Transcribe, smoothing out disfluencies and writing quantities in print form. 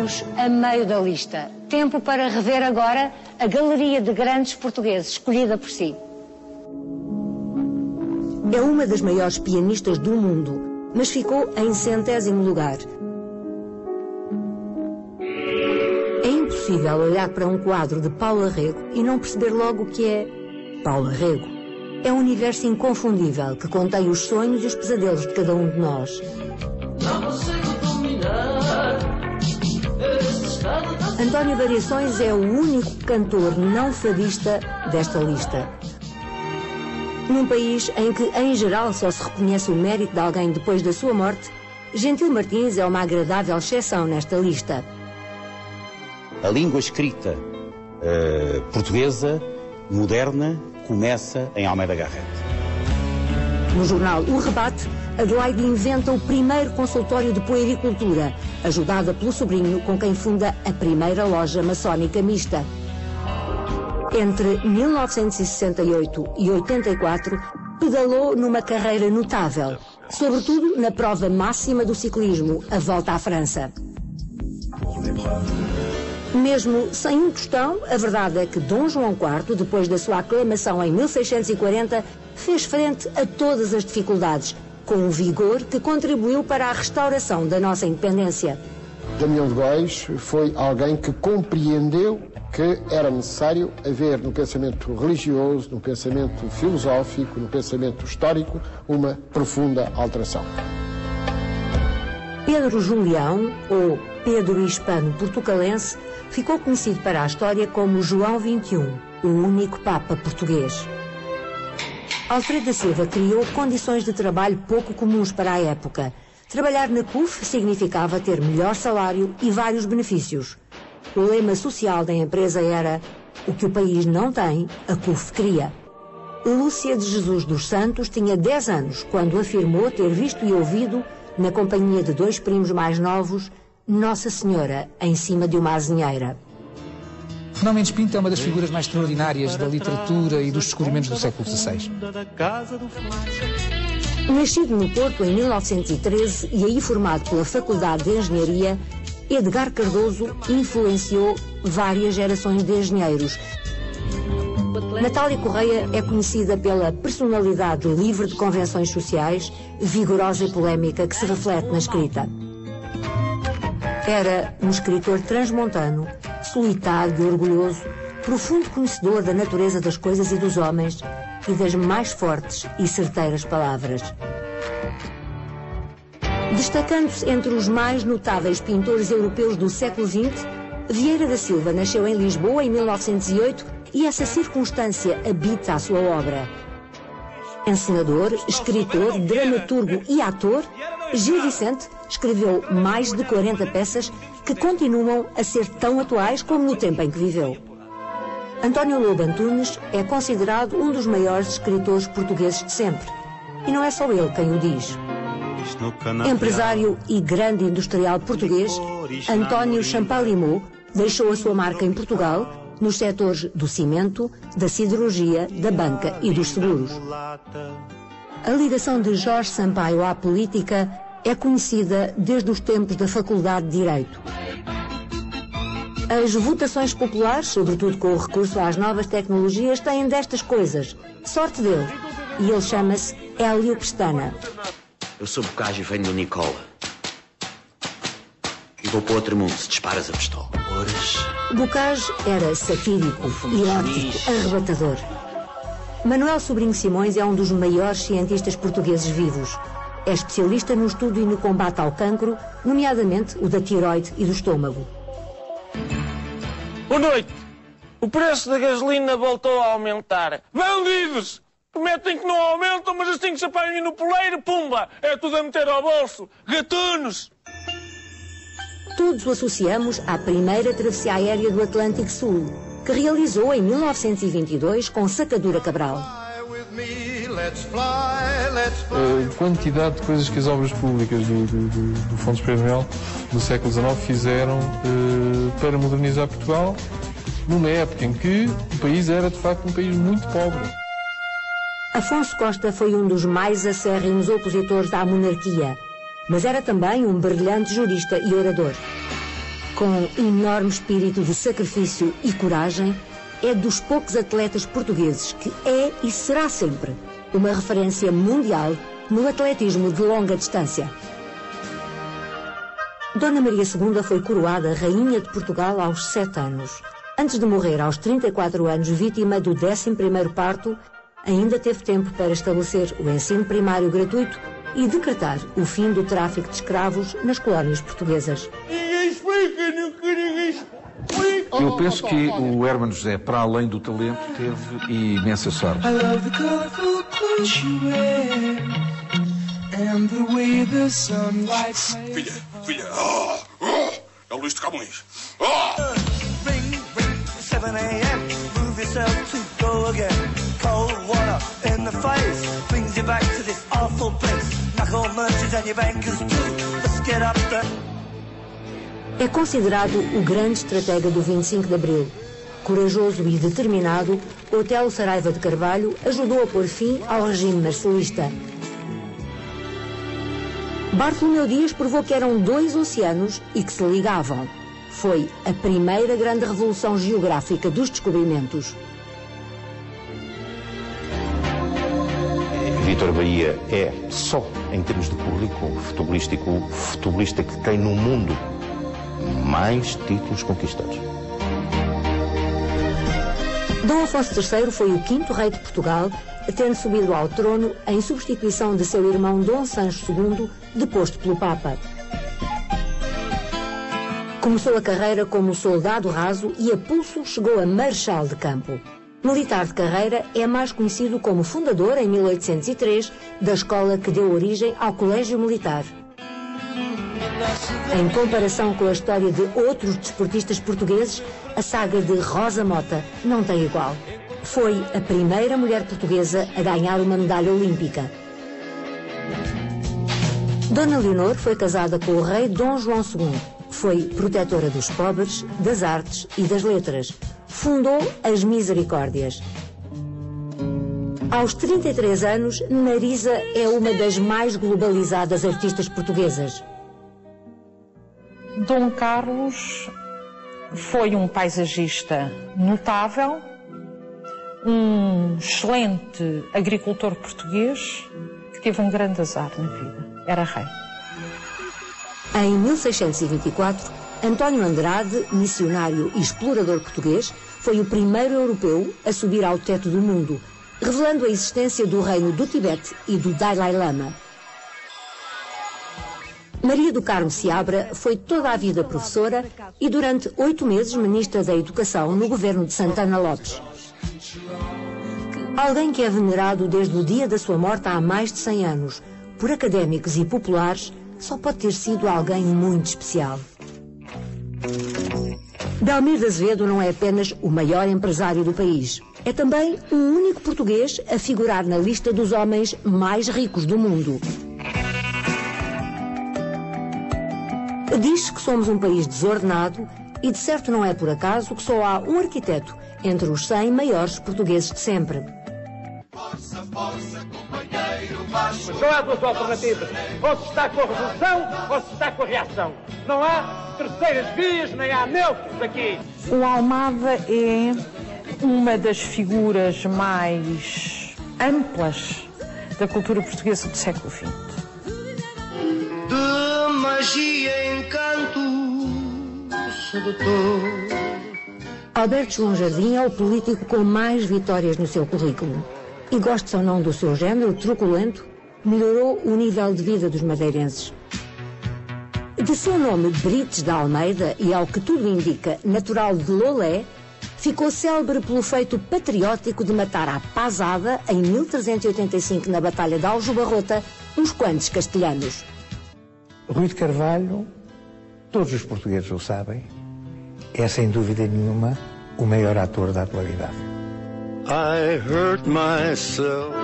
chegamos a meio da lista. Tempo para rever agora a galeria de grandes portugueses, escolhida por si. É uma das maiores pianistas do mundo, mas ficou em 100º lugar. É impossível olhar para um quadro de Paula Rego e não perceber logo o que é Paula Rego. É um universo inconfundível que contém os sonhos e os pesadelos de cada um de nós. António Variações é o único cantor não fadista desta lista. Num país em que, em geral, só se reconhece o mérito de alguém depois da sua morte, Gentil Martins é uma agradável exceção nesta lista. A língua escrita portuguesa, moderna, começa em Almeida Garrett. No jornal O Rebate, Adelaide inventa o primeiro consultório de puericultura, ajudada pelo sobrinho com quem funda a primeira loja maçónica mista. Entre 1968 e 84, pedalou numa carreira notável, sobretudo na prova máxima do ciclismo, a Volta à França. Mesmo sem um tostão, a verdade é que Dom João IV, depois da sua aclamação em 1640, fez frente a todas as dificuldades, com um vigor que contribuiu para a restauração da nossa independência. Damião de Góis foi alguém que compreendeu que era necessário haver no pensamento religioso, no pensamento filosófico, no pensamento histórico, uma profunda alteração. Pedro Julião, ou Pedro Hispano Portucalense, ficou conhecido para a história como João XXI, o único Papa português. Alfredo da Silva criou condições de trabalho pouco comuns para a época. Trabalhar na CUF significava ter melhor salário e vários benefícios. O lema social da empresa era: o que o país não tem, a CUF cria. Lúcia de Jesus dos Santos tinha 10 anos quando afirmou ter visto e ouvido, na companhia de 2 primos mais novos, Nossa Senhora em cima de uma azinheira. Fernão Mendes Pinto é uma das figuras mais extraordinárias da literatura e dos descobrimentos do século XVI. Nascido no Porto em 1913 e aí formado pela Faculdade de Engenharia, Edgar Cardoso influenciou várias gerações de engenheiros. Natália Correia é conhecida pela personalidade livre de convenções sociais, vigorosa e polémica que se reflete na escrita. Era um escritor transmontano, solitário e orgulhoso, profundo conhecedor da natureza das coisas e dos homens e das mais fortes e certeiras palavras. Destacando-se entre os mais notáveis pintores europeus do século XX, Vieira da Silva nasceu em Lisboa em 1908 e essa circunstância habita a sua obra. Encenador, escritor, dramaturgo e ator, Gil Vicente escreveu mais de 40 peças que continuam a ser tão atuais como no tempo em que viveu. António Lobo Antunes é considerado um dos maiores escritores portugueses de sempre. E não é só ele quem o diz. Empresário e grande industrial português, António Champalimau deixou a sua marca em Portugal nos setores do cimento, da siderurgia, da banca e dos seguros. A ligação de Jorge Sampaio à política é conhecida desde os tempos da Faculdade de Direito. As votações populares, sobretudo com o recurso às novas tecnologias, têm destas coisas. Sorte dele. E ele chama-se Hélio Pestana. Eu sou Bocage e venho do Nicola. E vou para outro mundo se disparas a pistola. Bocage era satírico, erótico, arrebatador. Manuel Sobrinho Simões é um dos maiores cientistas portugueses vivos. É especialista no estudo e no combate ao cancro, nomeadamente o da tiroide e do estômago. Boa noite. O preço da gasolina voltou a aumentar. Bandidos! Prometem que não aumentam, mas assim que se apanham no poleiro, pumba! É tudo a meter ao bolso. Gatunos! Todos o associamos à primeira travessia aérea do Atlântico Sul, que realizou em 1922 com Sacadura Cabral. A quantidade de coisas que as obras públicas do Fundo Experimental do século XIX fizeram para modernizar Portugal, numa época em que o país era, de facto, um país muito pobre. Afonso Costa foi um dos mais acérrimos opositores à monarquia, mas era também um brilhante jurista e orador. Com enorme espírito de sacrifício e coragem, é dos poucos atletas portugueses que é e será sempre uma referência mundial no atletismo de longa distância. Dona Maria II foi coroada Rainha de Portugal aos 7 anos. Antes de morrer aos 34 anos, vítima do 11º parto, ainda teve tempo para estabelecer o ensino primário gratuito e decretar o fim do tráfico de escravos nas colónias portuguesas. Eu penso que o Hermano José, para além do talento, teve imensa sorte. Filha, é o Luís de Camões. Ring, 7 a.m. Move yourself to go again. Cold water in the face brings you back to this awful place. Knock all merchants and your bankers too. Let's get up there. É considerado o grande estratega do 25 de Abril. Corajoso e determinado, Otelo Saraiva de Carvalho ajudou a pôr fim ao regime marcelista. Bartolomeu Dias provou que eram 2 oceanos e que se ligavam. Foi a primeira grande revolução geográfica dos descobrimentos. Vítor Bahia é, só em termos de currículo futebolístico, o futebolista que tem no mundo mais títulos conquistados. Dom Afonso III foi o 5º rei de Portugal, tendo subido ao trono em substituição de seu irmão Dom Sancho II, deposto pelo Papa. Começou a carreira como soldado raso e a pulso chegou a marechal de campo. Militar de carreira, é mais conhecido como fundador, em 1803, da escola que deu origem ao Colégio Militar. Em comparação com a história de outros desportistas portugueses, a saga de Rosa Mota não tem igual. Foi a primeira mulher portuguesa a ganhar uma medalha olímpica. Dona Leonor foi casada com o rei Dom João II. Foi protetora dos pobres, das artes e das letras. Fundou as Misericórdias. Aos 33 anos, Marisa é uma das mais globalizadas artistas portuguesas. Dom Carlos foi um paisagista notável, um excelente agricultor português que teve um grande azar na vida. Era rei. Em 1624, António Andrade, missionário e explorador português, foi o primeiro europeu a subir ao teto do mundo, revelando a existência do reino do Tibete e do Dalai Lama. Maria do Carmo Seabra foi toda a vida professora e durante 8 meses ministra da Educação no governo de Santana Lopes. Alguém que é venerado desde o dia da sua morte há mais de 100 anos, por académicos e populares, só pode ter sido alguém muito especial. Belmiro de Azevedo não é apenas o maior empresário do país. É também o único português a figurar na lista dos homens mais ricos do mundo. Diz que somos um país desordenado e de certo não é por acaso que só há um arquiteto entre os 100 maiores portugueses de sempre. Força, força, companheiro Vasco. Qual é a tua alternativa? Ou se está com a revolução ou se está com a reação. Não há terceiras vias, nem há neutros aqui. O Almada é uma das figuras mais amplas da cultura portuguesa do século XX. De magia, encanto, sedutor. Alberto João Jardim é o político com mais vitórias no seu currículo. E goste ou não do seu género truculento, melhorou o nível de vida dos madeirenses. De seu nome Brites da Almeida e, ao que tudo indica, natural de Lolé, ficou célebre pelo feito patriótico de matar à pasada, em 1385, na Batalha de Aljubarrota, uns quantos castelhanos. Rui de Carvalho, todos os portugueses o sabem, é sem dúvida nenhuma o maior ator da atualidade. I hurt myself.